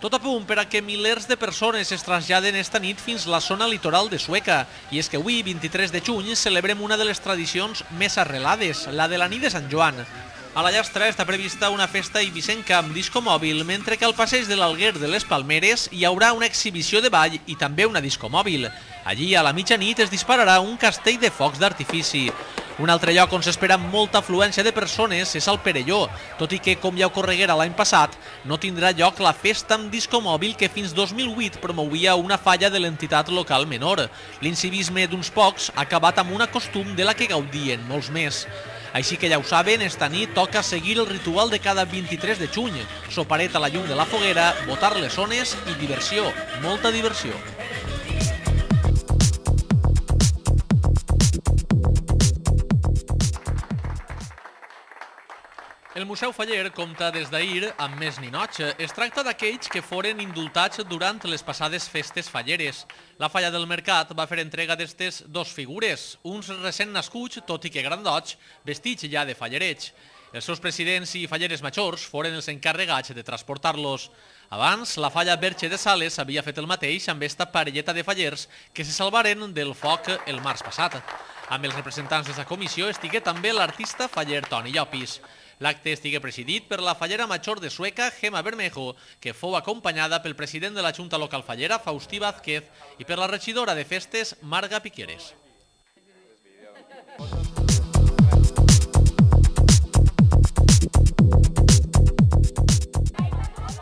Tot a punt per a que milers de persones es traslladen esta nit fins la zona litoral de Sueca. I és que avui, 23 de juny, celebrem una de les tradicions més arrelades, la de la nit de Sant Joan. A la Llastra està prevista una festa eivissenca amb disco mòbil, mentre que al passeig de l'Alguer de les Palmeres hi haurà una exhibició de ball i també una disco mòbil. Allí, a la mitjanit, es dispararà un castell de focs d'artifici. Un altre lloc on s'espera molta afluència de persones és al Perelló, tot i que, com ja ocorreguera l'any passat, no tindrà lloc la festa amb disco mòbil que fins 2008 promovia una falla de l'entitat local menor. L'incivisme d'uns pocs ha acabat amb una costum de la que gaudien molts més. Així que ja ho saben, esta nit toca seguir el ritual de cada 23 de juny. Soparet a la llum de la foguera, botar les ones i diversió, molta diversió. El Museu Faller compta des d'ahir amb més ninots. Es tracta d'aquells que foren indultats durant les passades festes falleres. La Falla del Mercat va fer entrega d'estes dos figures, uns recent nascuts, tot i que grandots, vestits ja de fallerets. Els seus presidents i falleres majors foren els encarregats de transportar-los. Abans, la Falla Berche de Sales havia fet el mateix amb esta parelleta de fallers que se salvaren del foc el març passat. Amb els representants de la comissió estigué també l'artista faller Toni Llopis. L'acte estigué presidit per la fallera major de Sueca, Gemma Bermejo, que fou acompanyada pel president de la Junta Local Fallera, Faustí Vázquez, i per la regidora de festes, Marga Piqueres.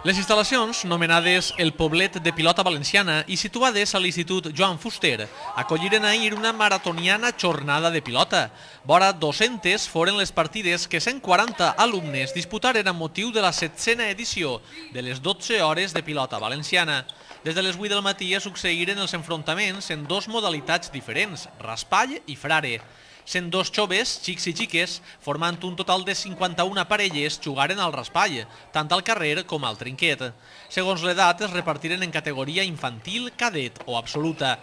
Les instal·lacions, nomenades el Poblet de Pilota Valenciana i situades a l'Institut Joan Fuster, acolliren ahir una maratoniana jornada de pilota. Vora 200 foren les partides que 140 alumnes disputaren amb motiu de la 7a edició de les 12 hores de pilota valenciana. Des de les 8 del matí es succeïren els enfrontaments en dos modalitats diferents, raspall i frare. Sent dos joves, xics i xiques, formant un total de 51 parelles, jugaren al raspall, tant al carrer com al trinquet. Segons l'edat, es repartiren en categoria infantil, cadet o absoluta.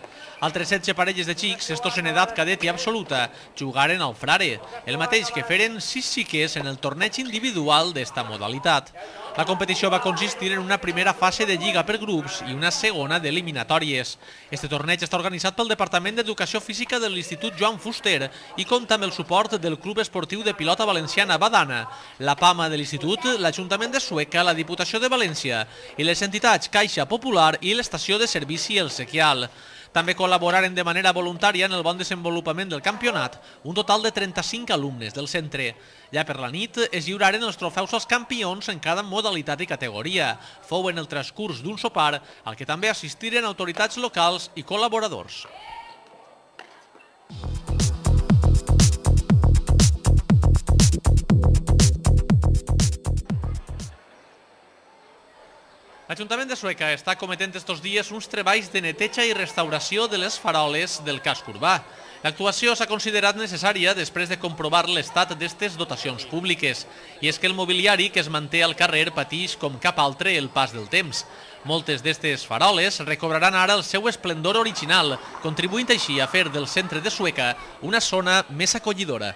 Altres 16 parelles de xics, estos en edat cadet i absoluta, jugaren al frare, el mateix que feren 6 xiques en el torneig individual d'esta modalitat. La competició va consistir en una primera fase de lliga per grups i una segona d'eliminatòries. Este torneig està organitzat pel Departament d'Educació Física de l'Institut Joan Fuster i compta amb el suport del Club Esportiu de Pilota Valenciana Badana, la PAMA de l'Institut, l'Ajuntament de Sueca, la Diputació de València i les entitats Caixa Popular i l'Estació de Servici El Sequial. També col·laboraren de manera voluntària en el bon desenvolupament del campionat un total de 35 alumnes del centre. Ja per la nit es lliuraren els trofeus als campions en cada modalitat i categoria. Fou en el transcurs d'un sopar al que també assistiren autoritats locals i col·laboradors. L'Ajuntament de Sueca està cometent estos dies uns treballs de neteja i restauració de les faroles del casc urbà. L'actuació s'ha considerat necessària després de comprovar l'estat d'estes dotacions públiques. I és que el mobiliari que es manté al carrer pateix com cap altre el pas del temps. Moltes d'estes faroles recobraran ara el seu esplendor original, contribuint així a fer del centre de Sueca una zona més acollidora.